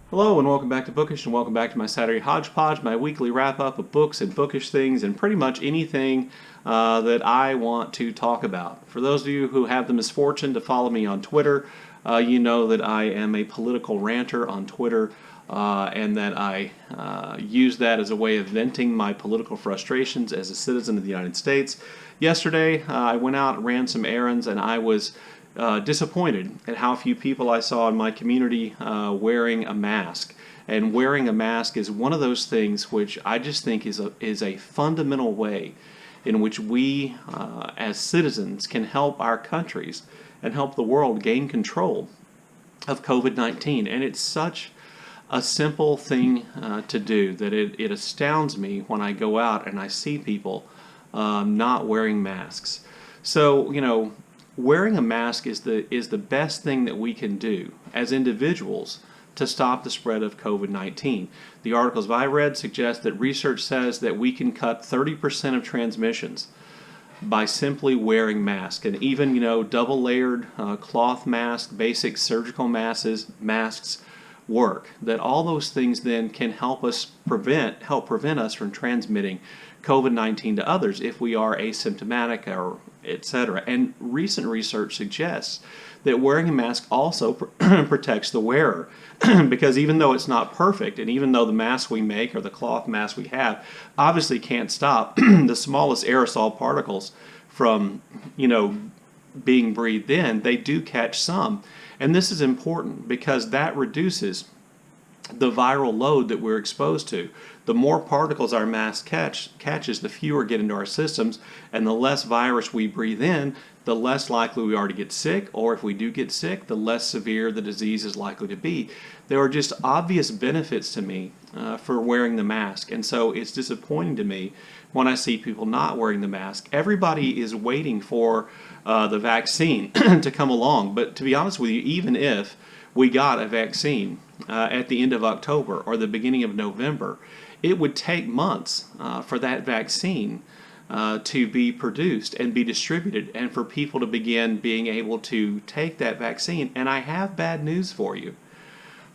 Hello and welcome back to Bookish and welcome back to my Saturday Hodgepodge, my weekly wrap-up of books and bookish things and pretty much anything that I want to talk about. For those of you who have the misfortune to follow me on Twitter, you know that I am a political ranter on Twitter and that I use that as a way of venting my political frustrations as a citizen of the United States. Yesterday I went out, ran some errands, and I was disappointed at how few people I saw in my community wearing a mask. And wearing a mask is one of those things which I just think is a fundamental way in which we as citizens can help our countries and help the world gain control of COVID-19. And it's such a simple thing to do that it astounds me when I go out and I see people not wearing masks. So, you know, wearing a mask is the best thing that we can do as individuals to stop the spread of COVID-19. The articles I read suggest that research says that we can cut 30% of transmissions by simply wearing masks. And even, you know, double-layered cloth masks, basic surgical masks work. That all those things then can help prevent us from transmitting COVID-19 to others if we are asymptomatic or etc. And recent research suggests that wearing a mask also protects the wearer because even though it's not perfect and even though the mask we make or the cloth mask we have obviously can't stop the smallest aerosol particles from, you know, being breathed in, they do catch some. And this is important because that reduces the viral load that we're exposed to. The more particles our mask catches, the fewer get into our systems, and the less virus we breathe in, the less likely we are to get sick, or if we do get sick, the less severe the disease is likely to be. There are just obvious benefits to me for wearing the mask, and so it's disappointing to me when I see people not wearing the mask. Everybody is waiting for the vaccine to come along, but to be honest with you, even if we got a vaccine at the end of October or the beginning of November, it would take months for that vaccine to be produced and be distributed and for people to begin being able to take that vaccine. And I have bad news for you.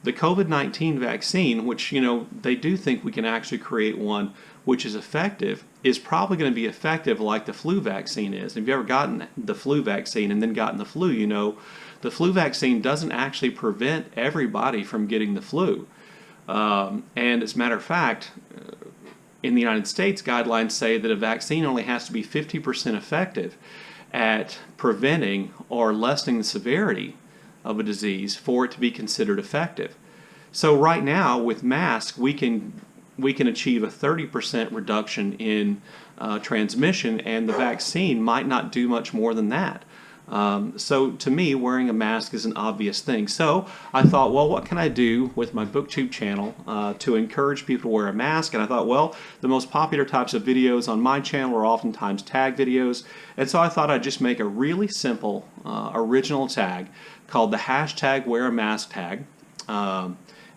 The COVID-19 vaccine, which, you know, they do think we can actually create one which is effective, is probably going to be effective like the flu vaccine is. If you've ever gotten the flu vaccine and then gotten the flu, you know the flu vaccine doesn't actually prevent everybody from getting the flu. And as a matter of fact, in the United States, guidelines say that a vaccine only has to be 50% effective at preventing or lessening the severity of a disease for it to be considered effective. So right now, with masks, we can achieve a 30% reduction in transmission, and the vaccine might not do much more than that. So to me, wearing a mask is an obvious thing. So I thought, well, what can I do with my BookTube channel to encourage people to wear a mask? And I thought, well, the most popular types of videos on my channel are oftentimes tag videos. And so I thought I'd just make a really simple original tag called the #WearAMask tag,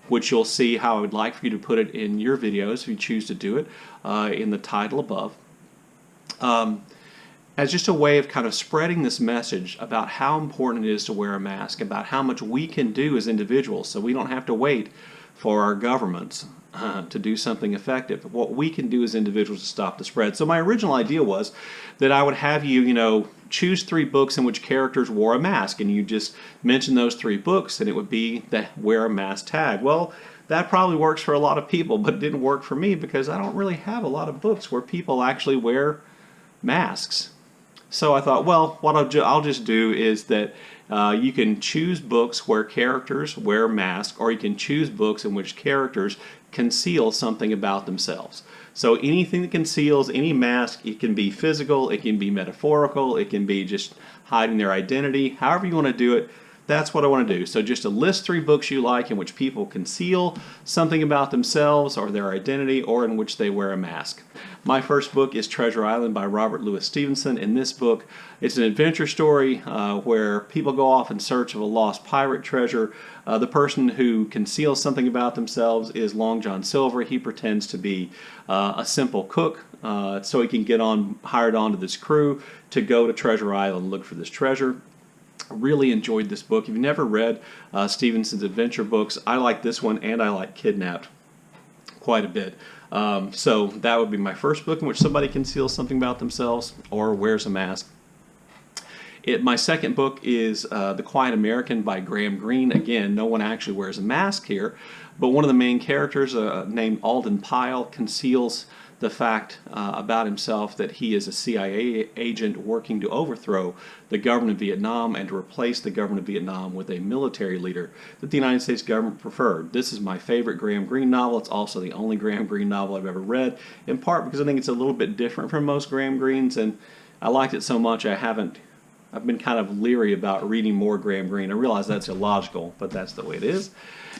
which you'll see how I would like for you to put it in your videos if you choose to do it in the title above. As just a way of kind of spreading this message about how important it is to wear a mask, about how much we can do as individuals so we don't have to wait for our governments to do something effective, what we can do as individuals to stop the spread. So my original idea was that I would have you, choose 3 books in which characters wore a mask, and you just mention those 3 books, and it would be the wear a mask tag. Well, that probably works for a lot of people, but it didn't work for me because I don't really have a lot of books where people actually wear masks. So I thought, well, what I'll just do is that you can choose books where characters wear masks, or you can choose books in which characters conceal something about themselves. So anything that conceals any mask, it can be physical, it can be metaphorical, it can be just hiding their identity. However you want to do it, that's what I want to do. So just to list 3 books you like in which people conceal something about themselves or their identity, or in which they wear a mask. My first book is Treasure Island by Robert Louis Stevenson. In this book, it's an adventure story where people go off in search of a lost pirate treasure. The person who conceals something about themselves is Long John Silver. He pretends to be a simple cook so he can get hired onto this crew to go to Treasure Island and look for this treasure. Really enjoyed this book. If you've never read Stephenson's adventure books, I like this one, and I like Kidnapped quite a bit. So that would be my first book in which somebody conceals something about themselves or wears a mask. My second book is The Quiet American by Greene. Again, no one actually wears a mask here, but one of the main characters, named Alden Pyle, conceals the fact about himself that he is a CIA agent working to overthrow the government of Vietnam and to replace the government of Vietnam with a military leader that the United States government preferred. This is my favorite Greene novel. It's also the only Greene novel I've ever read, in part because I think it's a little bit different from most Greenes, and I liked it so much I've been kind of leery about reading more Greene. I realize that's illogical, but that's the way it is.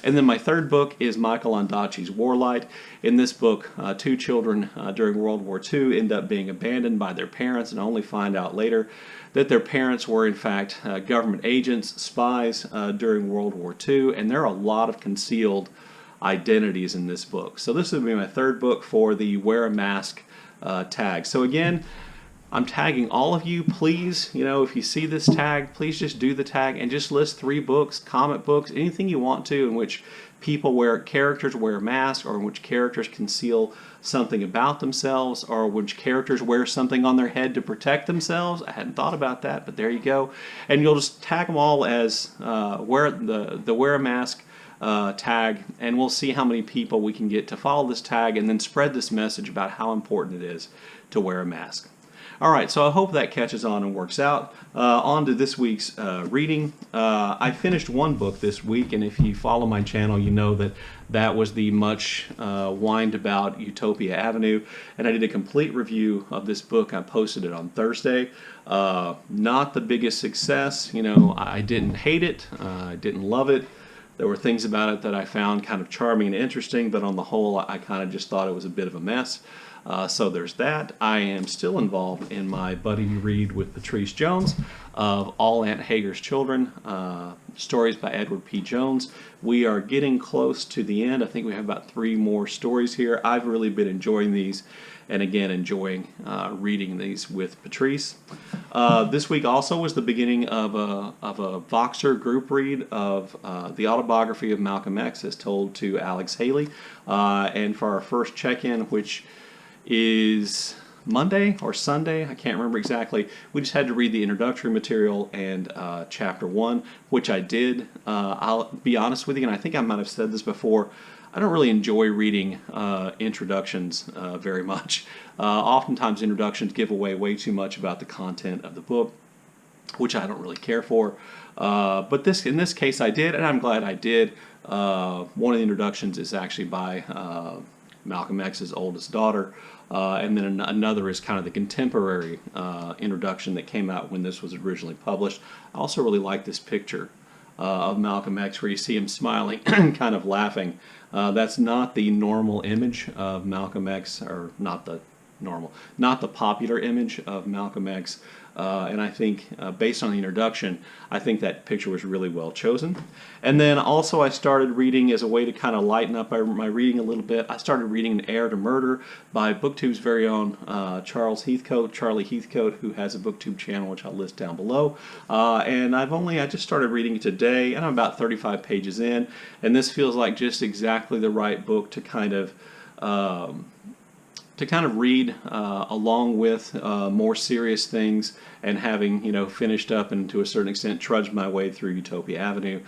And then my third book is Michael Ondaatje's Warlight. In this book, two children during World War II end up being abandoned by their parents and only find out later that their parents were in fact government agents, spies during World War II, and there are a lot of concealed identities in this book. So this would be my third book for the Wear a Mask tag. So again, I'm tagging all of you. Please, if you see this tag, please just do the tag and just list 3 books, comic books, anything you want to in which characters wear masks, or in which characters conceal something about themselves, or which characters wear something on their head to protect themselves. I hadn't thought about that, but there you go. And you'll just tag them all as wear a mask tag, and we'll see how many people we can get to follow this tag and then spread this message about how important it is to wear a mask. Alright, so I hope that catches on and works out. On to this week's reading. I finished one book this week, and if you follow my channel, you know that was the much whined about Utopia Avenue, and I did a complete review of this book. I posted it on Thursday. Not the biggest success. I didn't hate it. I didn't love it. There were things about it that I found kind of charming and interesting, but on the whole, I kind of just thought it was a bit of a mess. So there's that. I am still involved in my buddy read with Patrice Jones of All Aunt Hagar's Children, stories by Edward P. Jones. We are getting close to the end. I think we have about 3 more stories here. I've really been enjoying these, and again enjoying reading these with Patrice. This week also was the beginning of a Voxer group read of the Autobiography of Malcolm X as told to Alex Hailey. And for our first check-in, which is Monday or Sunday, I can't remember exactly, we just had to read the introductory material and chapter 1, which I did. I'll be honest with you, and I think I might have said this before, I don't really enjoy reading introductions very much. Oftentimes introductions give away way too much about the content of the book, which I don't really care for. But in this case I did, and I'm glad I did. One of the introductions is actually by Malcolm X's oldest daughter, and then another is kind of the contemporary introduction that came out when this was originally published. I also really like this picture of Malcolm X where you see him smiling and kind of laughing. That's not the normal image of Malcolm X, or not the popular image of Malcolm X. And I think, based on the introduction, I think that picture was really well chosen. And then also I started reading, as a way to kind of lighten up my reading a little bit, I started reading An Heir to Murder by BookTube's very own Charlie Heathcote, who has a BookTube channel, which I'll list down below. And I just started reading it today, and I'm about 35 pages in, and this feels like just exactly the right book to kind of read along with more serious things, and having finished up and to a certain extent trudged my way through Utopia Avenue.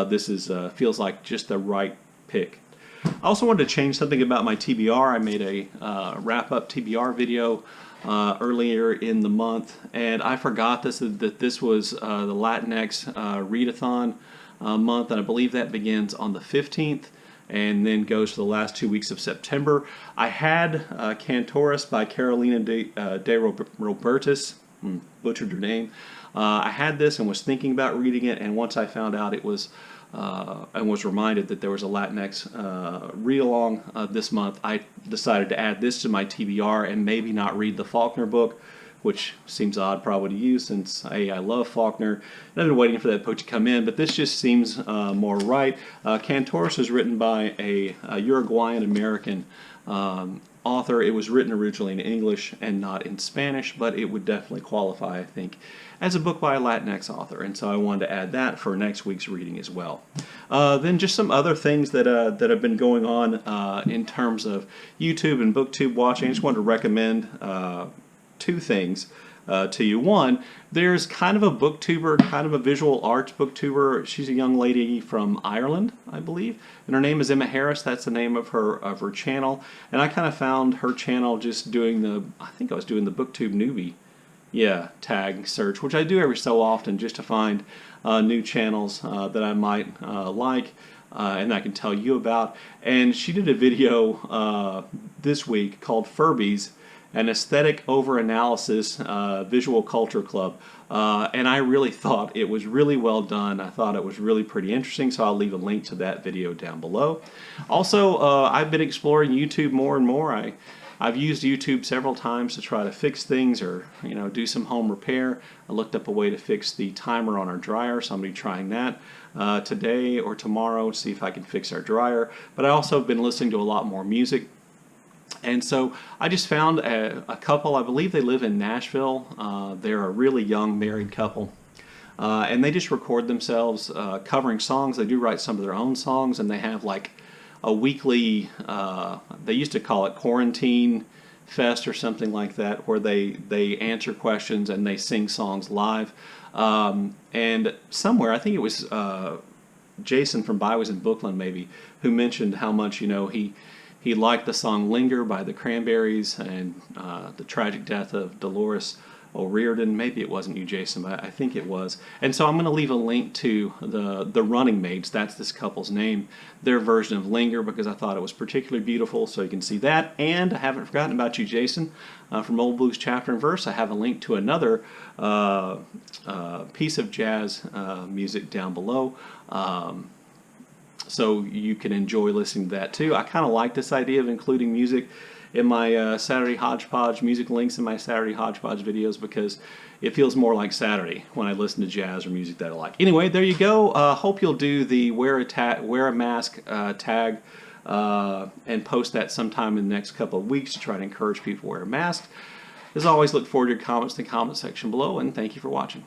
This feels like just the right pick. I also wanted to change something about my TBR. I made a wrap-up TBR video earlier in the month, and I forgot that this was the Latinx Readathon month, and I believe that begins on the 15th. And then goes for the last 2 weeks of September. I had Cantoris by Carolina de Robertis, butchered her name. I had this and was thinking about reading it, and once I found out it was, and was reminded that there was a Latinx read-along this month, I decided to add this to my TBR and maybe not read the Faulkner book, which seems odd probably to you, since I love Faulkner, and I've been waiting for that book to come in, but this just seems more right. Cantoris is written by a Uruguayan-American author. It was written originally in English and not in Spanish, but it would definitely qualify, I think, as a book by a Latinx author, and so I wanted to add that for next week's reading as well. Then just some other things that have been going on in terms of YouTube and BookTube watching. I just wanted to recommend two things to you. One, there's kind of a booktuber, kind of a visual arts booktuber. She's a young lady from Ireland, I believe, and her name is Emma Harris. That's the name of her channel. And I kind of found her channel just doing I think I was doing the BookTube newbie, tag search, which I do every so often just to find new channels that I might like and I can tell you about. And she did a video this week called Furbies, an aesthetic over-analysis visual culture club. And I really thought it was really well done. I thought it was really pretty interesting, so I'll leave a link to that video down below. Also, I've been exploring YouTube more and more. I've used YouTube several times to try to fix things or do some home repair. I looked up a way to fix the timer on our dryer, so I'm going to be trying that today or tomorrow to see if I can fix our dryer. But I also have been listening to a lot more music. And so I just found a couple, I believe they live in Nashville. They're a really young married couple. And they just record themselves covering songs. They do write some of their own songs, and they have like a weekly, they used to call it Quarantine Fest or something like that, where they answer questions and they sing songs live. And somewhere, I think it was Jason from Byways in Bookland maybe, who mentioned how much, he liked the song Linger by the Cranberries and the tragic death of Dolores O'Riordan. Maybe it wasn't you, Jason, but I think it was. And so I'm going to leave a link to the Running Mates, that's this couple's name, their version of Linger, because I thought it was particularly beautiful, so you can see that. And I haven't forgotten about you, Jason, from Old Blues Chapter and Verse. I have a link to another piece of jazz music down below. So you can enjoy listening to that too. I kind of like this idea of including music in my Saturday Hodgepodge, music links in my Saturday Hodgepodge videos, because it feels more like Saturday when I listen to jazz or music that I like. Anyway, there you go. Hope you'll do the wear a mask tag and post that sometime in the next couple of weeks to try to encourage people to wear a mask. As always, look forward to your comments in the comment section below, and thank you for watching.